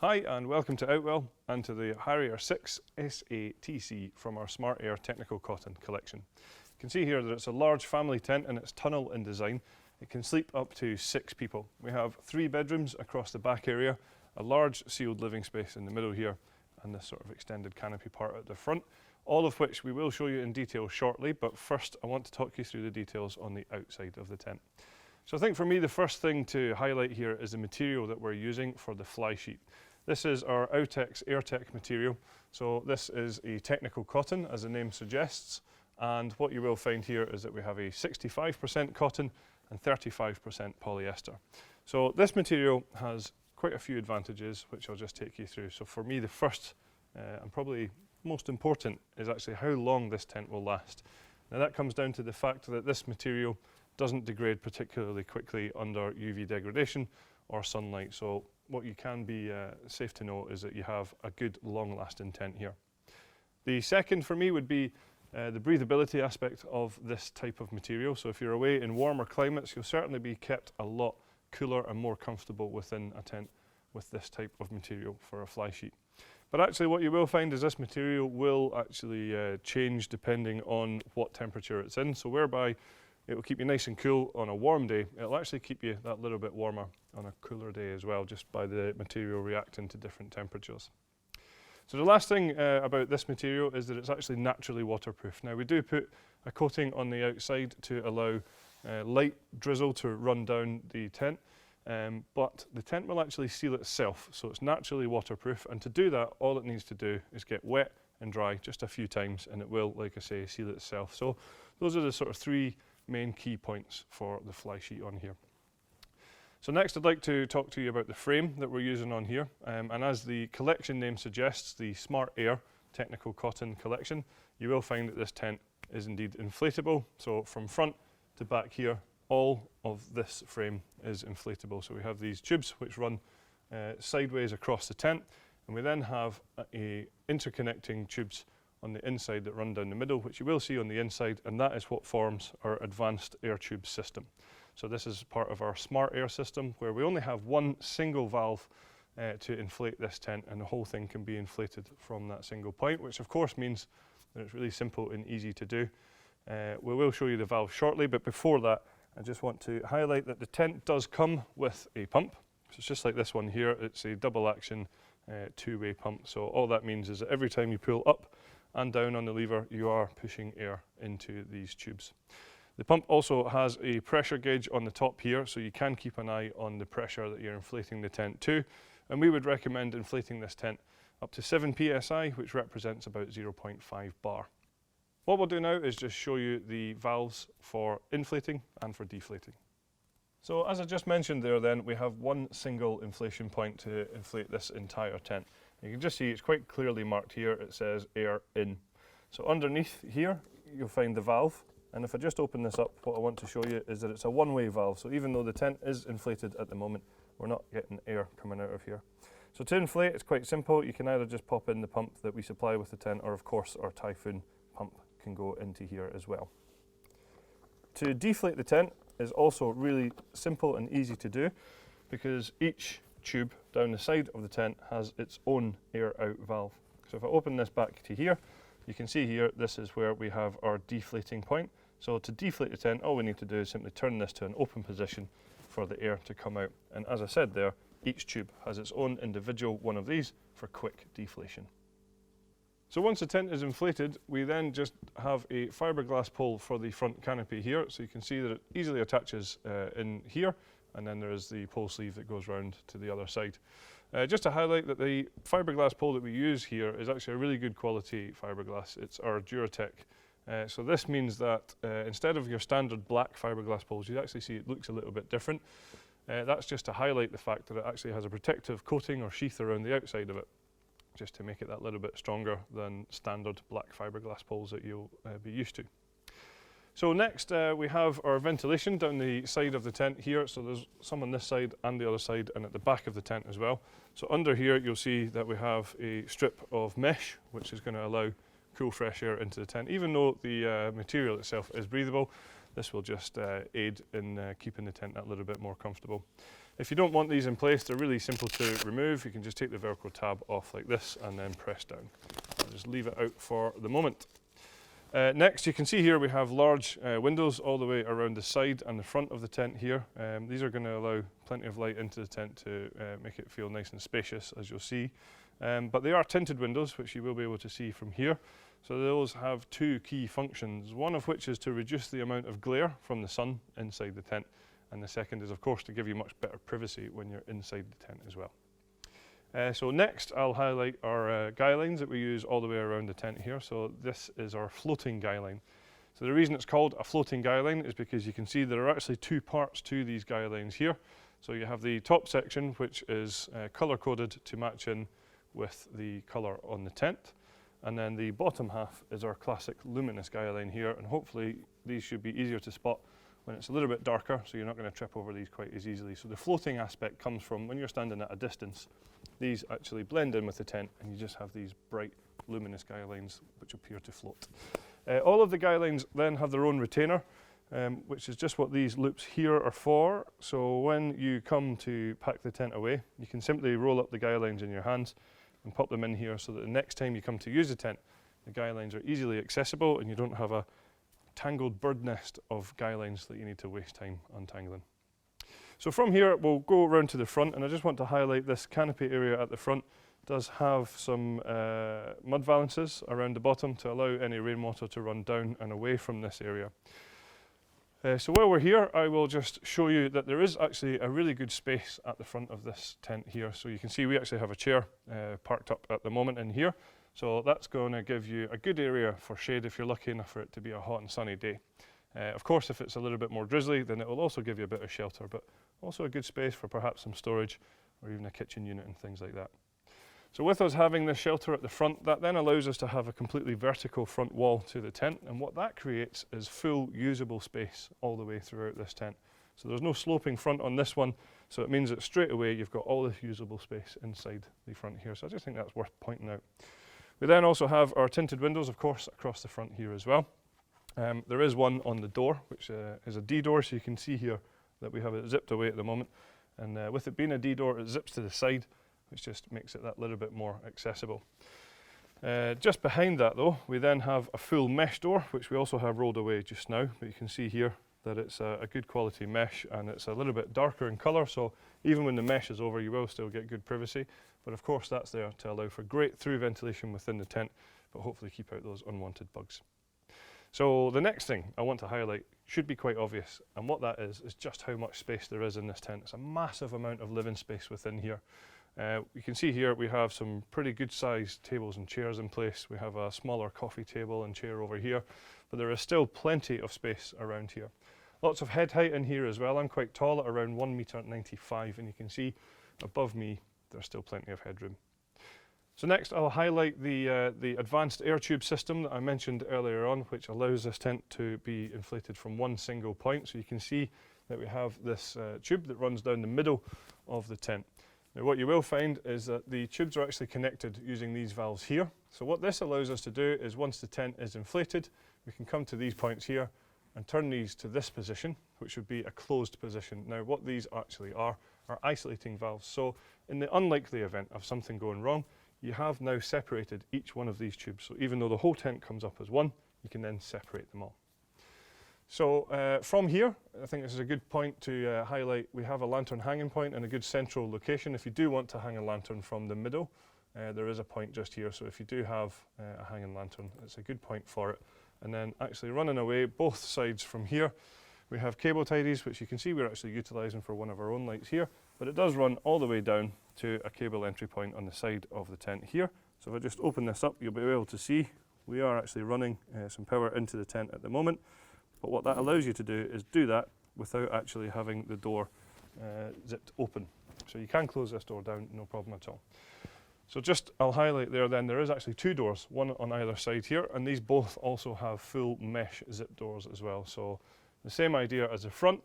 Hi and welcome to Outwell and to the Harrier 6SATC from our Smart Air Technical Cotton collection. You can see here that it's a large family tent and it's tunnel in design. It can sleep up to 6 people. We have 3 bedrooms across the back area, a large sealed living space in the middle here, and this sort of extended canopy part at the front, all of which we will show you in detail shortly, but first I want to talk you through the details on the outside of the tent. So I think for me the first thing to highlight here is the material that we're using for the fly sheet. This is our Outtex Airtech material. So this is a technical cotton, as the name suggests, and what you will find here is that we have a 65% cotton and 35% polyester. So this material has quite a few advantages, which I'll just take you through. So for me the first and probably most important is actually how long this tent will last. Now that comes down to the fact that this material doesn't degrade particularly quickly under UV degradation or sunlight. So what you can be safe to know is that you have a good long-lasting tent here. The second for me would be the breathability aspect of this type of material. So if you're away in warmer climates, you'll certainly be kept a lot cooler and more comfortable within a tent with this type of material for a fly sheet. But actually what you will find is this material will actually change depending on what temperature it's in. So whereby it will keep you nice and cool on a warm day, it'll actually keep you that little bit warmer on a cooler day as well, just by the material reacting to different temperatures. So the last thing about this material is that it's actually naturally waterproof. Now we do put a coating on the outside to allow light drizzle to run down the tent, but the tent will actually seal itself, so it's naturally waterproof, and to do that all it needs to do is get wet and dry just a few times and it will, like I say, seal itself. So those are the sort of 3 main key points for the fly sheet on here. So next I'd like to talk to you about the frame that we're using on here, and as the collection name suggests, the Smart Air Technical Cotton collection, you will find that this tent is indeed inflatable. So from front to back here, all of this frame is inflatable. So we have these tubes which run sideways across the tent, and we then have interconnecting tubes on the inside that run down the middle, which you will see on the inside, and that is what forms our advanced air tube system. So this is part of our Smart Air system, where we only have one single valve to inflate this tent, and the whole thing can be inflated from that single point, which of course means that it's really simple and easy to do. We will show you the valve shortly, but before that I just want to highlight that the tent does come with a pump. So it's just like this one here, it's a double action 2-way pump. So all that means is that every time you pull up and down on the lever, you are pushing air into these tubes. The pump also has a pressure gauge on the top here, so you can keep an eye on the pressure that you're inflating the tent to, and we would recommend inflating this tent up to 7 psi, which represents about 0.5 bar. What we'll do now is just show you the valves for inflating and for deflating. So as I just mentioned there then, we have one single inflation point to inflate this entire tent. You can just see it's quite clearly marked here, it says air in. So underneath here you'll find the valve, and if I just open this up, what I want to show you is that it's a one-way valve. So even though the tent is inflated at the moment, we're not getting air coming out of here. So to inflate, it's quite simple. You can either just pop in the pump that we supply with the tent, or of course our Typhoon pump can go into here as well. To deflate the tent is also really simple and easy to do, because each tube down the side of the tent has its own air out valve. So if I open this back to here, you can see here this is where we have our deflating point. So to deflate the tent, all we need to do is simply turn this to an open position for the air to come out. And as I said there, each tube has its own individual one of these for quick deflation. So once the tent is inflated, we then just have a fiberglass pole for the front canopy here. So you can see that it easily attaches in here, and then there is the pole sleeve that goes round to the other side. Just to highlight that the fiberglass pole that we use here is actually a really good quality fiberglass. It's our Duratec. So this means that instead of your standard black fiberglass poles, you actually see it looks a little bit different. That's just to highlight the fact that it actually has a protective coating or sheath around the outside of it, just to make it that little bit stronger than standard black fiberglass poles that you'll be used to. So next we have our ventilation down the side of the tent here. So there's some on this side and the other side, and at the back of the tent as well. So under here you'll see that we have a strip of mesh, which is going to allow cool fresh air into the tent. Even though the material itself is breathable, this will just aid in keeping the tent that little bit more comfortable. If you don't want these in place, they're really simple to remove. You can just take the Velcro tab off like this and then press down. I'll just leave it out for the moment. Next, you can see here we have large windows all the way around the side and the front of the tent here. These are going to allow plenty of light into the tent to make it feel nice and spacious, as you'll see. But they are tinted windows, which you will be able to see from here. So those have two key functions, one of which is to reduce the amount of glare from the sun inside the tent, and the second is, of course, to give you much better privacy when you're inside the tent as well. So next, I'll highlight our guy lines that we use all the way around the tent here. So this is our floating guy line. So the reason it's called a floating guy line is because you can see there are actually two parts to these guy lines here. So you have the top section, which is color-coded to match in with the color on the tent. And then the bottom half is our classic luminous guy line here. And hopefully these should be easier to spot when it's a little bit darker, so you're not going to trip over these quite as easily. So the floating aspect comes from when you're standing at a distance, these actually blend in with the tent and you just have these bright luminous guy lines which appear to float. All of the guy lines then have their own retainer, which is just what these loops here are for. So when you come to pack the tent away, you can simply roll up the guy lines in your hands and pop them in here so that the next time you come to use the tent, the guy lines are easily accessible and you don't have a tangled bird nest of guy lines that you need to waste time untangling. So from here we'll go around to the front, and I just want to highlight this canopy area at the front. It does have some mud valances around the bottom to allow any rainwater to run down and away from this area. So while we're here, I will just show you that there is actually a really good space at the front of this tent here. So you can see we actually have a chair parked up at the moment in here. So that's going to give you a good area for shade if you're lucky enough for it to be a hot and sunny day. Of course, if it's a little bit more drizzly, then it will also give you a bit of shelter, but also a good space for perhaps some storage or even a kitchen unit and things like that. So with us having this shelter at the front, that then allows us to have a completely vertical front wall to the tent, and what that creates is full usable space all the way throughout this tent. So there's no sloping front on this one, so it means that straight away you've got all this usable space inside the front here. So I just think that's worth pointing out. We then also have our tinted windows, of course, across the front here as well. There is one on the door, which is a D door, so you can see here that we have it zipped away at the moment. And with it being a D door, it zips to the side, which just makes it that little bit more accessible. Just behind that though, we then have a full mesh door, which we also have rolled away just now, but you can see here that it's a good quality mesh and it's a little bit darker in colour, so even when the mesh is over you will still get good privacy, but of course that's there to allow for great through ventilation within the tent, but hopefully keep out those unwanted bugs. So the next thing I want to highlight should be quite obvious, and what that is just how much space there is in this tent. It's a massive amount of living space within here. You can see here we have some pretty good sized tables and chairs in place. We have a smaller coffee table and chair over here, but there is still plenty of space around here. Lots of head height in here as well. I'm quite tall at around 1.95 meters, and you can see above me there's still plenty of headroom. So next I'll highlight the advanced air tube system that I mentioned earlier on, which allows this tent to be inflated from one single point. So you can see that we have this tube that runs down the middle of the tent. Now what you will find is that the tubes are actually connected using these valves here. So what this allows us to do is once the tent is inflated, we can come to these points here and turn these to this position, which would be a closed position. Now what these actually are isolating valves. So in the unlikely event of something going wrong, you have now separated each one of these tubes. So even though the whole tent comes up as one, you can then separate them all. So from here, I think this is a good point to highlight. We have a lantern hanging point and a good central location. If you do want to hang a lantern from the middle, there is a point just here. So if you do have a hanging lantern, it's a good point for it. And then actually running away both sides from here, we have cable tidies, which you can see we're actually utilising for one of our own lights here, but it does run all the way down to a cable entry point on the side of the tent here. So if I just open this up, you'll be able to see we are actually running some power into the tent at the moment. But what that allows you to do is do that without actually having the door zipped open. So you can close this door down, no problem at all. So just, I'll highlight there then, there is actually two doors, one on either side here, and these both also have full mesh zip doors as well. So the same idea as the front,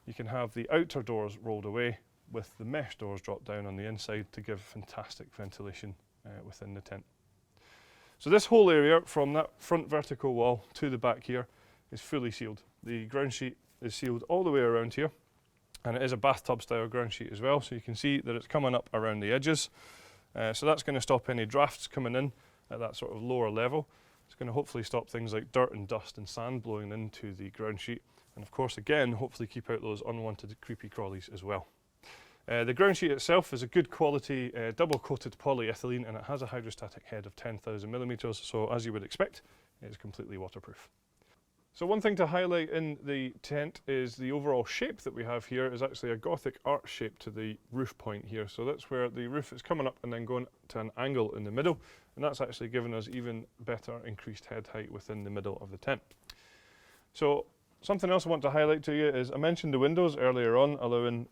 you can have the outer doors rolled away with the mesh doors dropped down on the inside to give fantastic ventilation within the tent. So this whole area from that front vertical wall to the back here is fully sealed. The ground sheet is sealed all the way around here. And it is a bathtub style ground sheet as well, so you can see that it's coming up around the edges. So that's going to stop any drafts coming in at that sort of lower level. It's going to hopefully stop things like dirt and dust and sand blowing into the ground sheet. And of course, again, hopefully keep out those unwanted creepy crawlies as well. The ground sheet itself is a good quality double coated polyethylene, and it has a hydrostatic head of 10,000 millimeters. So as you would expect, it's completely waterproof. So one thing to highlight in the tent is the overall shape that we have here is actually a Gothic arch shape to the roof point here. So that's where the roof is coming up and then going to an angle in the middle, and that's actually given us even better increased head height within the middle of the tent. So something else I want to highlight to you is I mentioned the windows earlier on, allowing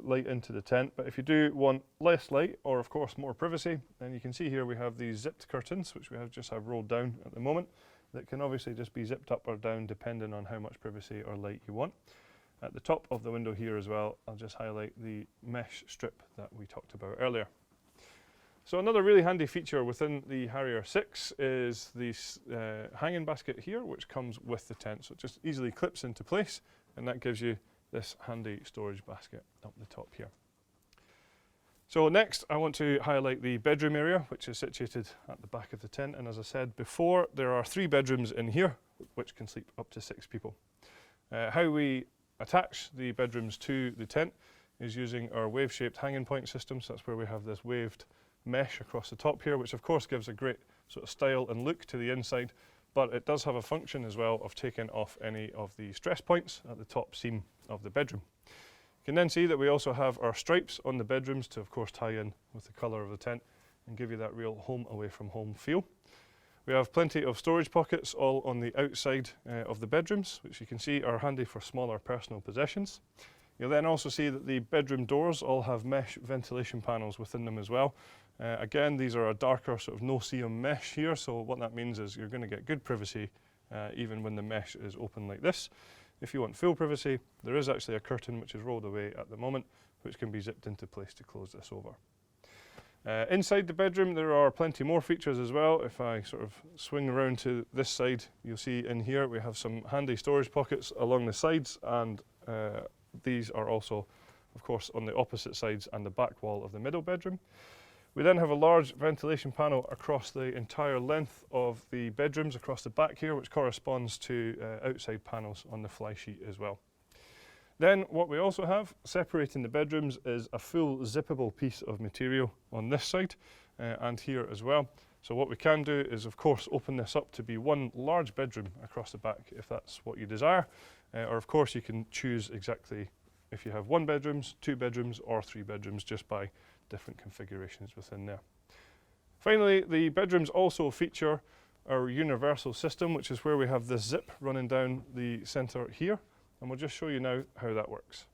light into the tent, but if you do want less light or of course more privacy, then you can see here we have these zipped curtains, which we just have rolled down at the moment, that can obviously just be zipped up or down depending on how much privacy or light you want. At the top of the window here as well, I'll just highlight the mesh strip that we talked about earlier. So another really handy feature within the Harrier 6 is this hanging basket here, which comes with the tent. So it just easily clips into place, and that gives you this handy storage basket up the top here. So next, I want to highlight the bedroom area, which is situated at the back of the tent. And as I said before, there are 3 bedrooms in here, which can sleep up to 6 people. How we attach the bedrooms to the tent is using our wave-shaped hanging point system. So that's where we have this waved mesh across the top here, which of course gives a great sort of style and look to the inside, but it does have a function as well of taking off any of the stress points at the top seam of the bedroom. You can then see that we also have our stripes on the bedrooms to of course tie in with the colour of the tent and give you that real home away from home feel. We have plenty of storage pockets all on the outside of the bedrooms, which you can see are handy for smaller personal possessions. You'll then also see that the bedroom doors all have mesh ventilation panels within them as well. Again, these are a darker sort of no-seam mesh here, so what that means is you're going to get good privacy even when the mesh is open like this. If you want full privacy, there is actually a curtain which is rolled away at the moment, which can be zipped into place to close this over. Inside the bedroom there are plenty more features as well. If I sort of swing around to this side, you'll see in here we have some handy storage pockets along the sides, and these are also of course on the opposite sides and the back wall of the middle bedroom. We then have a large ventilation panel across the entire length of the bedrooms across the back here, which corresponds to outside panels on the fly sheet as well. Then what we also have separating the bedrooms is a full zippable piece of material on this side and here as well. So what we can do is of course open this up to be one large bedroom across the back if that's what you desire, or of course you can choose exactly if you have 1 bedrooms, 2 bedrooms or 3 bedrooms just by different configurations within there. Finally, the bedrooms also feature our universal system, which is where we have this zip running down the centre here, and we'll just show you now how that works.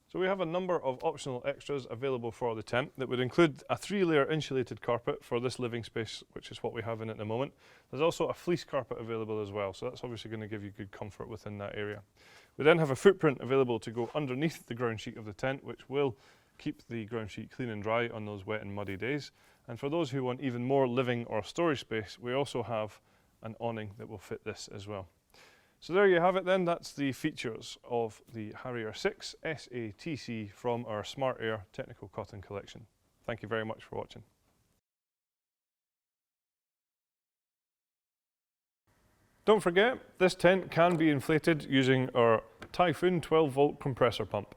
So we have a number of optional extras available for the tent that would include a 3-layer insulated carpet for this living space, which is what we have in at the moment. There's also a fleece carpet available as well, so that's obviously going to give you good comfort within that area. We then have a footprint available to go underneath the ground sheet of the tent, which will keep the ground sheet clean and dry on those wet and muddy days. And for those who want even more living or storage space, we also have an awning that will fit this as well. So there you have it then, that's the features of the Harrier 6SATC from our Smart Air Technical Cotton collection. Thank you very much for watching. Don't forget, this tent can be inflated using our Typhoon 12-volt compressor pump.